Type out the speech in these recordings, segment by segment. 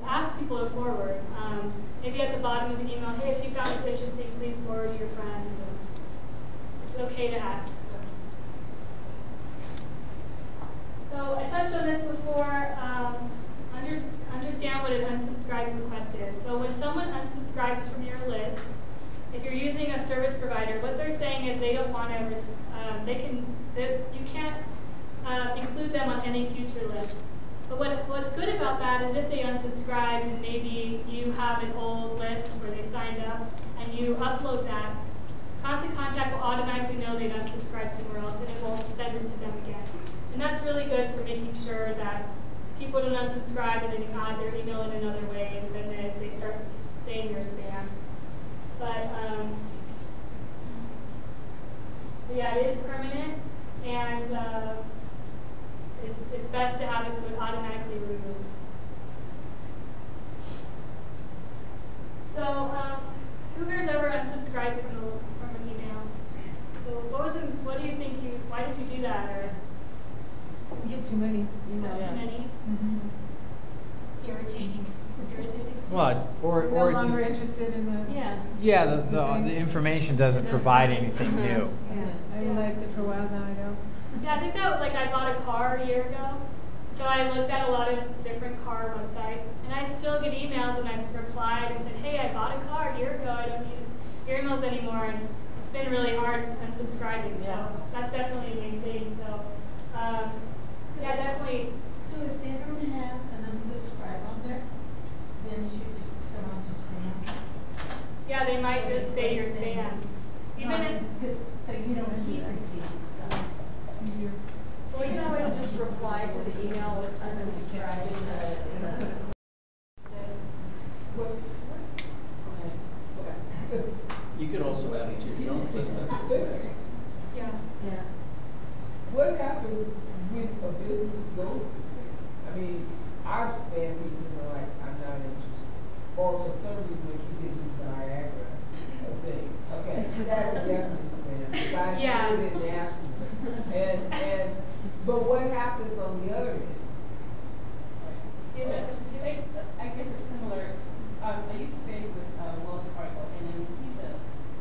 ask people to forward. Maybe at the bottom of the email, hey, if you found this interesting, please forward to your friends. It's okay to ask. So I touched on this before. Understand what an unsubscribe request is. So when someone unsubscribes from your list, if you're using a service provider, what they're saying is they don't want to. You can't include them on any future lists. But what's good about that is if they unsubscribed and maybe you have an old list where they signed up and you upload that, Constant Contact will automatically know they've unsubscribed somewhere else and it will send it to them again. And that's really good for making sure that people don't unsubscribe and then add their email in another way and then they start saying they're spam. But yeah, it is permanent and it's best to have it so it automatically removes. So who here's ever unsubscribed from an email? So what do you think why did you do that? Or you get too many emails. Too many? Mm-hmm. Irritating. Well, or no longer just, interested in the the information doesn't provide anything new. Yeah, I liked it for a while, now I don't. Yeah, I think that I bought a car a year ago, so I looked at a lot of different car websites, and I still get emails, and I replied and said, hey, I bought a car a year ago, I don't need your emails anymore, and it's been really hard unsubscribing, so that's definitely a main thing. So yeah, definitely. So if they don't have an unsubscribe on there, then it should just come on to spam. Yeah, they might just say you're spam. Even if so you don't keep receiving stuff. Well, you can always just reply to the email with unsubscribing You could also add it to your junk list. That's fast. Yeah. Yeah. What happens when a business goes to spam? I mean, I've spammed people like I'm not interested, or for some reason they keep getting Viagra thing. Okay, that is definitely spam. If I shoot it and ask them. But what happens on the other end? You have that question too? I guess it's similar. I used to bank with Wells Fargo, and I received a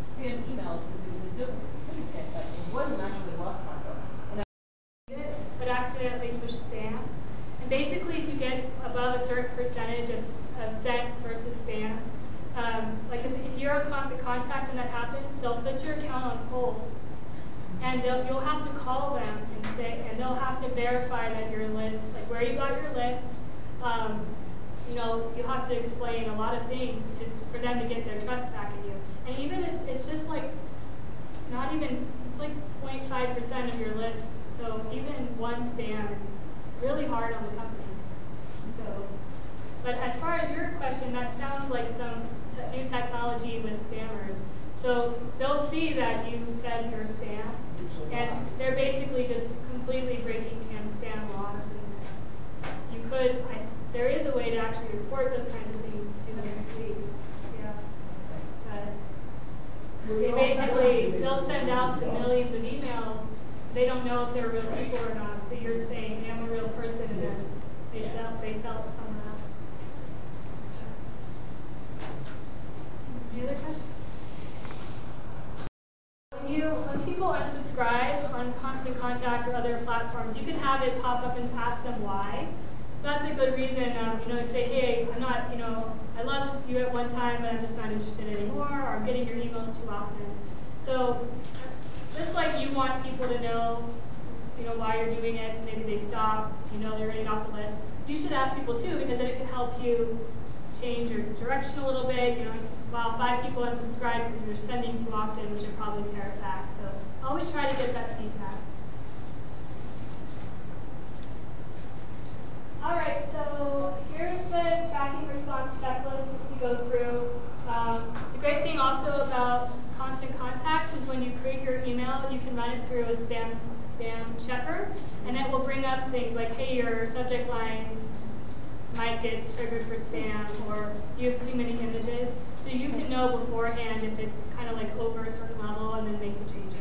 spam email because it was a duplicate, but it wasn't actually Wells Fargo. But accidentally push spam. And basically, if you get above a certain percentage of cents versus spam, like if you're on Constant Contact and that happens, they'll put your account on hold, and you'll have to call them and they'll have to verify that your list, like where you got your list. You have to explain a lot of things for them to get their trust back in you. And even it's just like not even, it's like 0.5% of your list. So even one spam is really hard on the company. So, but as far as your question, that sounds like some new technology with spammers. So they'll see that you said you're spam, and they're basically just completely breaking spam laws. And there is a way to actually report those kinds of things to the police. Yeah. But they'll send out to millions of emails. They don't know if they're real people or not. So you're saying, I'm a real person, and then they sell it to someone else. Any other questions? When people unsubscribe on Constant Contact or other platforms, you can have it pop up and ask them why. So that's a good reason, say, hey, I'm not, I loved you at one time, but I'm just not interested anymore, or I'm getting your emails too often. So just like you want people to know, why you're doing it, so maybe they stop, they're getting off the list. You should ask people too, because then it can help you change your direction a little bit. Wow, 5 people unsubscribed because you're sending too often, we should probably pare it back. So always try to get that feedback. All right, so here's the tracking response checklist just to go through. The great thing also about Constant Contact is when you create your email, you can run it through a spam checker, and it will bring up things like, hey, your subject line might get triggered for spam, or you have too many images. So you can know beforehand if it's kind of like over a certain level and then make the changes.